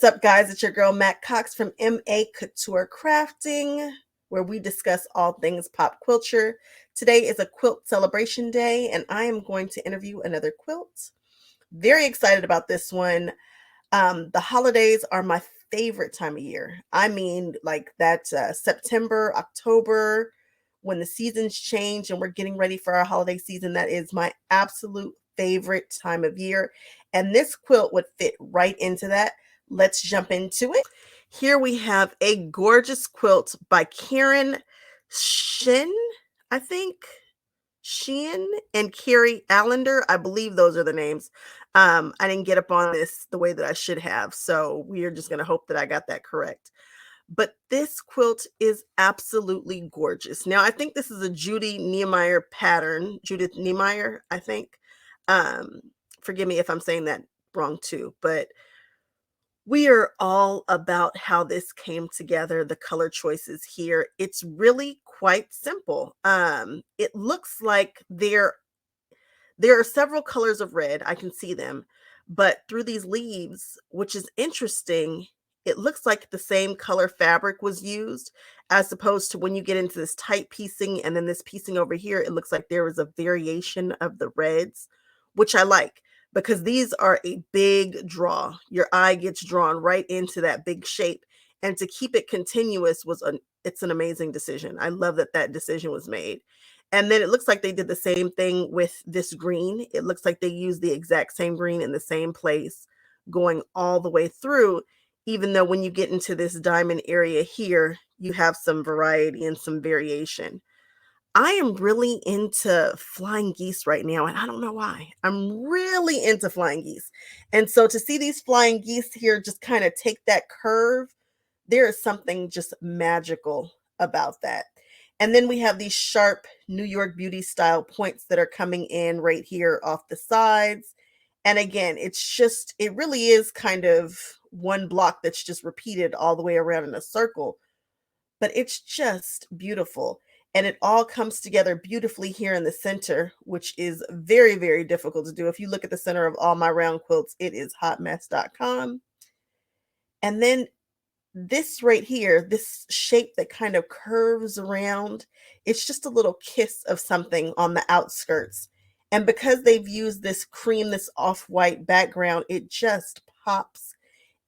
What's up, guys? It's your girl, Mac Cox from Maccouture Crafting, where we discuss all things pop quilture. Today is a quilt celebration day, and I am going to interview another quilt. Very excited about this one. The holidays are my favorite time of year. I mean, like that September, October, when the seasons change and we're getting ready for our holiday season. That is my absolute favorite time of year. And this quilt would fit right into that. Let's jump into it. Here we have a gorgeous quilt by Karen Schern, I think. Schern and Cory Allender. I believe those are the names. I didn't get up on this the way that I should have, so we are just going to hope that I got that correct. But this quilt is absolutely gorgeous. Now, I think this is a Judith Niemeyer pattern. Judith Niemeyer, I think. Forgive me if I'm saying that wrong too, but we are all about how this came together, the color choices here. It's really quite simple. It looks like there are several colors of red. I can see them, but through these leaves, which is interesting, it looks like the same color fabric was used, as opposed to when you get into this tight piecing and then this piecing over here, it looks like there was a variation of the reds, which I like, because these are a big draw. Your eye gets drawn right into that big shape. And to keep it continuous it's an amazing decision. I love that that decision was made. And then it looks like they did the same thing with this green. It looks like they used the exact same green in the same place going all the way through, even though when you get into this diamond area here, you have some variety and some variation. I am really into flying geese right now, and I don't know why. I'm really into flying geese. And so to see these flying geese here just kind of take that curve, there is something just magical about that. And then we have these sharp New York Beauty style points that are coming in right here off the sides. And again, it really is kind of one block that's just repeated all the way around in a circle, but it's just beautiful. And it all comes together beautifully here in the center, which is very, very difficult to do. If you look at the center of all my round quilts, it is hotmess.com. And then this right here, this shape that kind of curves around, it's just a little kiss of something on the outskirts. And because they've used this cream, this off-white background, it just pops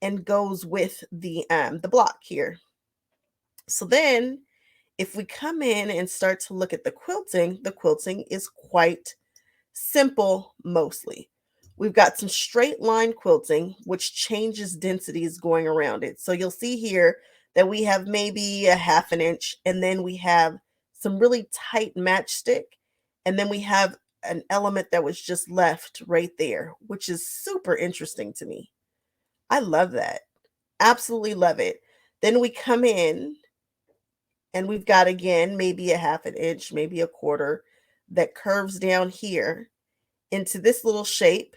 and goes with the block here. So then if we come in and start to look at the quilting is quite simple mostly. We've got some straight line quilting, which changes densities going around it. So you'll see here that we have maybe a 1/2 inch, and then we have some really tight matchstick, and then we have an element that was just left right there, which is super interesting to me. I love that. Absolutely love it. Then we come in and we've got, again, maybe a 1/2 inch, maybe a 1/4 that curves down here into this little shape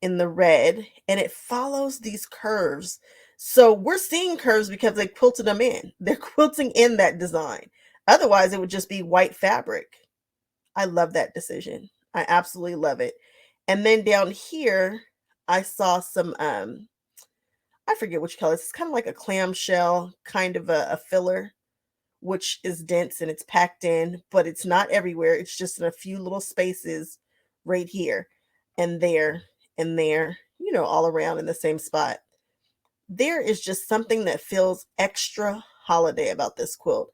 in the red, and it follows these curves. So we're seeing curves because they quilted them in. They're quilting in that design. Otherwise, it would just be white fabric. I love that decision. I absolutely love it. And then down here, I saw some, I forget which color. It's kind of like a clamshell, kind of a filler, which is dense and it's packed in, but it's not everywhere. It's just in a few little spaces right here and there, all around in the same spot. There is just something that feels extra holiday about this quilt.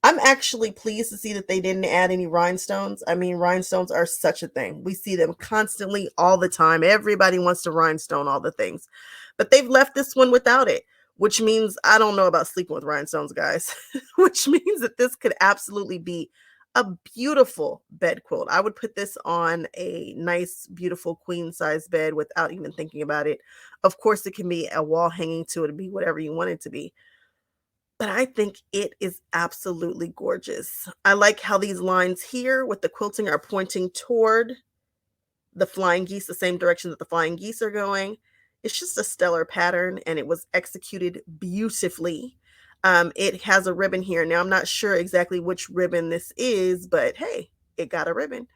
I'm actually pleased to see that they didn't add any rhinestones. I mean, rhinestones are such a thing. We see them constantly all the time. Everybody wants to rhinestone all the things, but they've left this one without it, which means I don't know about sleeping with rhinestones, guys, which means that this could absolutely be a beautiful bed quilt. I would put this on a nice, beautiful queen size bed without even thinking about it. Of course, it can be a wall hanging to it, to be whatever you want it to be. But I think it is absolutely gorgeous. I like how these lines here with the quilting are pointing toward the flying geese, the same direction that the flying geese are going. It's just a stellar pattern, and it was executed beautifully. It has a ribbon here. Now, I'm not sure exactly which ribbon this is, but hey, it got a ribbon.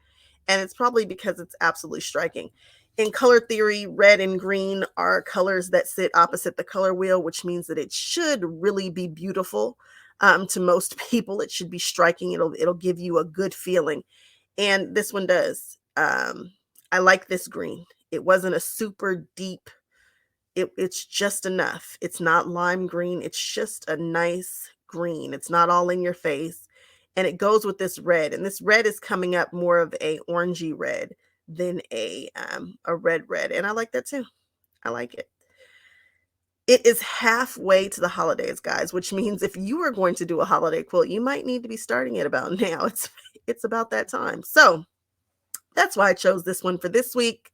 And it's probably because it's absolutely striking. In color theory, red and green are colors that sit opposite the color wheel, which means that it should really be beautiful. To most people, it should be striking. It'll give you a good feeling, and this one does. I like this green. It wasn't a super deep. It's just enough. It's not lime green. It's just a nice green. It's not all in your face, and it goes with this red. And this red is coming up more of a orangey red than a red. And I like that too. I like it. It is halfway to the holidays, guys, which means if you are going to do a holiday quilt, you might need to be starting it about now. It's about that time. So that's why I chose this one for this week.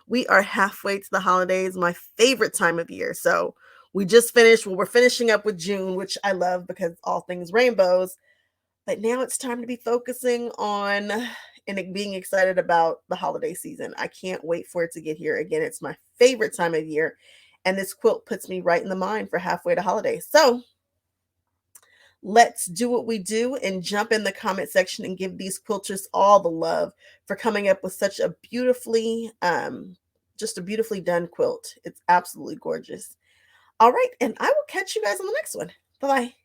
We are halfway to the holidays, my favorite time of year. So we just finished, well, we're finishing up with June, which I love because all things rainbows. But now it's time to be focusing on and being excited about the holiday season. I can't wait for it to get here. Again, it's my favorite time of year. And this quilt puts me right in the mind for halfway to holidays. So let's do what we do and jump in the comment section and give these quilters all the love for coming up with such a beautifully, just a beautifully done quilt. It's absolutely gorgeous. All right, and I will catch you guys on the next one. Bye-bye.